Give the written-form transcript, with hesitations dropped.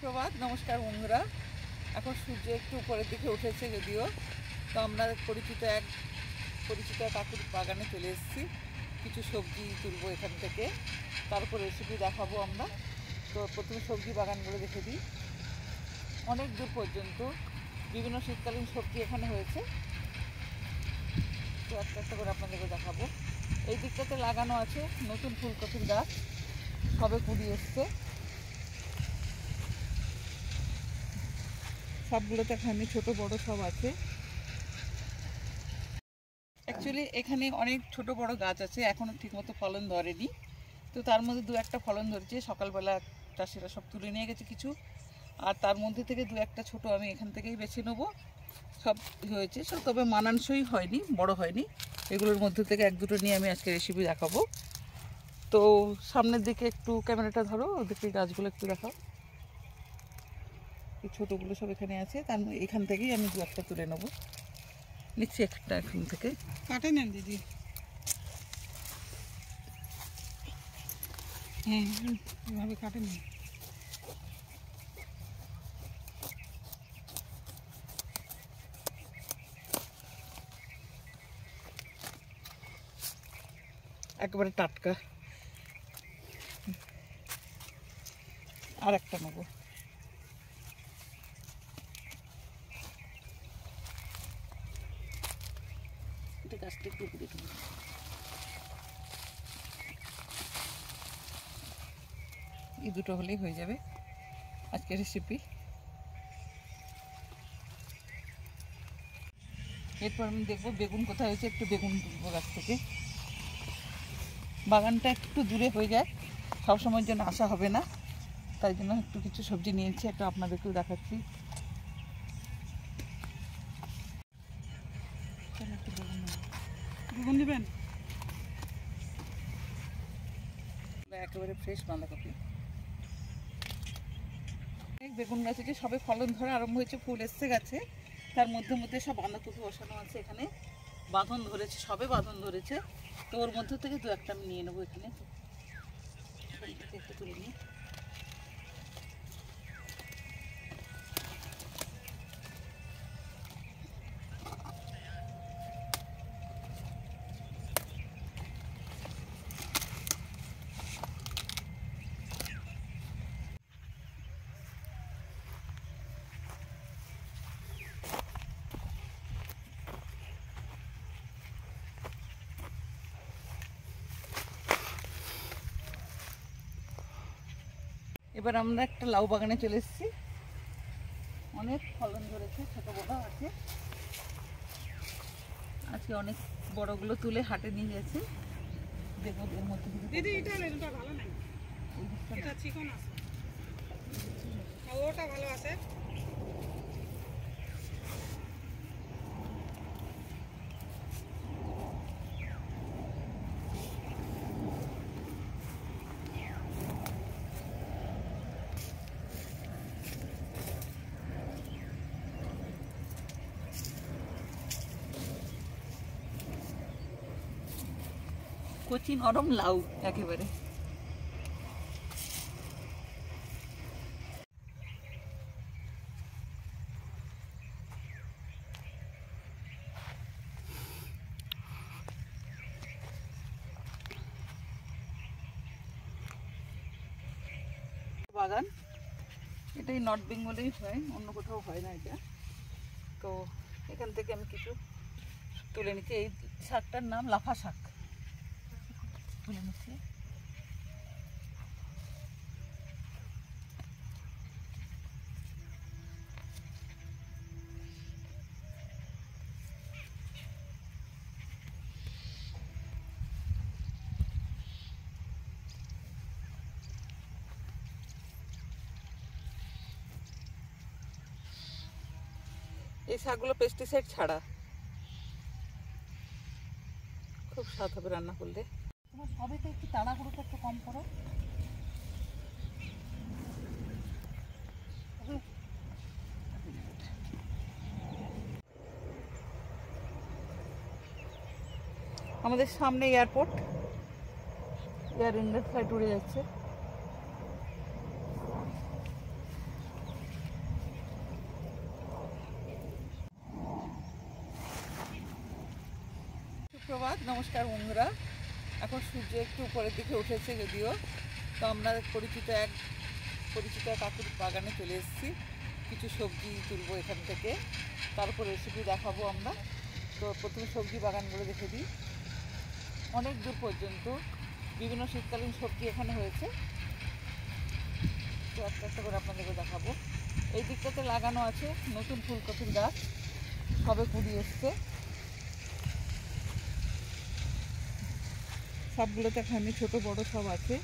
সুপ্রভাত, নমস্কার বন্ধুরা। এখন সূর্য একটু উপরের দিকে উঠেছে যদিও। তো আমরা পরিচিত কাকুর বাগানে চলে এসেছি। কিছু সবজি তুলবো এখান থেকে, তারপর রেসিপি দেখাবো আমরা। তো প্রথমে সবজি বাগানগুলো দেখে দিই। অনেক দূর পর্যন্ত বিভিন্ন শীতকালীন সবজি এখানে হয়েছে। তো একটা একটা করে আপনাদেরকে দেখাবো। এই দিকটাতে লাগানো আছে নতুন ফুলকপির গাছ, সবে কুড়ি এসছে। সবগুলোতে এখানে ছোট বড় সব আছে। অ্যাকচুয়ালি এখানে অনেক ছোট বড় গাছ আছে, এখনও ঠিকমতো ফলন ধরেনি। তো তার মধ্যে দু একটা ফলন ধরেছে, সকালবেলা চাষিরা সব তুলে নিয়ে গেছে কিছু। আর তার মধ্যে থেকে দু একটা ছোট আমি এখান থেকেই বেছে নেবো। সব হয়েছে সব, তবে মানানসই হয়নি, বড় হয়নি। এগুলোর মধ্যে থেকে এক দুটো নিয়ে আমি আজকে রেসিপি দেখাবো। তো সামনের দিকে একটু ক্যামেরাটা ধরো, ওদিকে গাছগুলো একটু দেখাও। এই ছোটোগুলো সব এখানে আছে, তার এখান থেকেই আমি দু একটা তুলে নেবো। নিচ্ছি একটা এখান থেকে। কাটে নেন দিদি। হ্যাঁ, এভাবে কাটে নেন। একেবারে টাটকা। আর একটা নেবো। এটা গাছটা একটু উপরে তুলি। এই দুটো হলেই হয়ে যাবে আজকের রেসিপি। এরপর আমি দেখবো বেগুন কোথায় হয়েছে, একটু বেগুন তুলবো গাছ থেকে। বাগানটা একটু দূরে হয়ে যায়, সবসময়ের জন্য আসা হবে না, তাই জন্য একটু কিছু সবজি নিয়েছি, একটু আপনাদেরকেও দেখাচ্ছি। বেগুন নেবেন? একেবারে ফ্রেশ বাঁধাকপি। বেগুন গাছে যে সবে ফলন ধরা আরম্ভ হয়েছে, ফুল এসছে গাছে, তার মধ্যে মধ্যে সব বাঁধাকপি বসানো আছে এখানে। বাঁধন ধরেছে, সবে বাঁধন ধরেছে। তো ওর মধ্যে থেকে দু একটা আমি নিয়ে নেবো এখানে। একটু তুলে নিই। এবার আমরা একটা লাউ বাগানে চলে এসেছি। অনেক ফলন ধরেছে, ছোট বড় আছে। আজকে অনেক বড়গুলো তুলে হাটে নিয়ে গেছে। দেখবো এর মধ্যে দিদি এটা নেন, এটা ভালো নাই, এটা চিকন আছে, ওটা ভালো আছে। কচি নরম লাউ একেবারে। বাগান এটাই নর্থ বেঙ্গলেই হয়, অন্য কোথাও হয় না এটা। তো এখান থেকে আমি কিছু তুলে নিচ্ছি। এই শাকটার নাম লাফা শাক, তুলে নিচ্ছি। এই শাকগুলো পেস্টিসাইড ছাড়া, খুব স্বাদ হবে রান্না করলে। তোমার সবে তো একটু তাড়াহুড়োটা একটু কম করো। আমাদের সামনে এয়ারপোর্ট, এয়ার ইন্ডিয়া ফ্লাইট উড়ে যাচ্ছে। সুপ্রভাত, নমস্কার বন্ধুরা। এখন সূর্য একটু উপরের দিকে উঠেছে যদিও, তো আমরা পরিচিত এক কাকুর বাগানে চলে এসেছি। কিছু সবজি তুলবো এখান থেকে, তারপর রেসিপি দেখাবো আমরা। তো প্রথমে সবজি বাগানগুলো দেখে দিই। অনেক দূর পর্যন্ত বিভিন্ন শীতকালীন সবজি এখানে হয়েছে, তো একটা একটা করে আপনাদেরকে দেখাবো। এই দিকটাতে লাগানো আছে নতুন ফুলকপির গাছ, সবে কুড়ি এসছে। সবগুলোতে এখানে ছোট বড় সব আছে।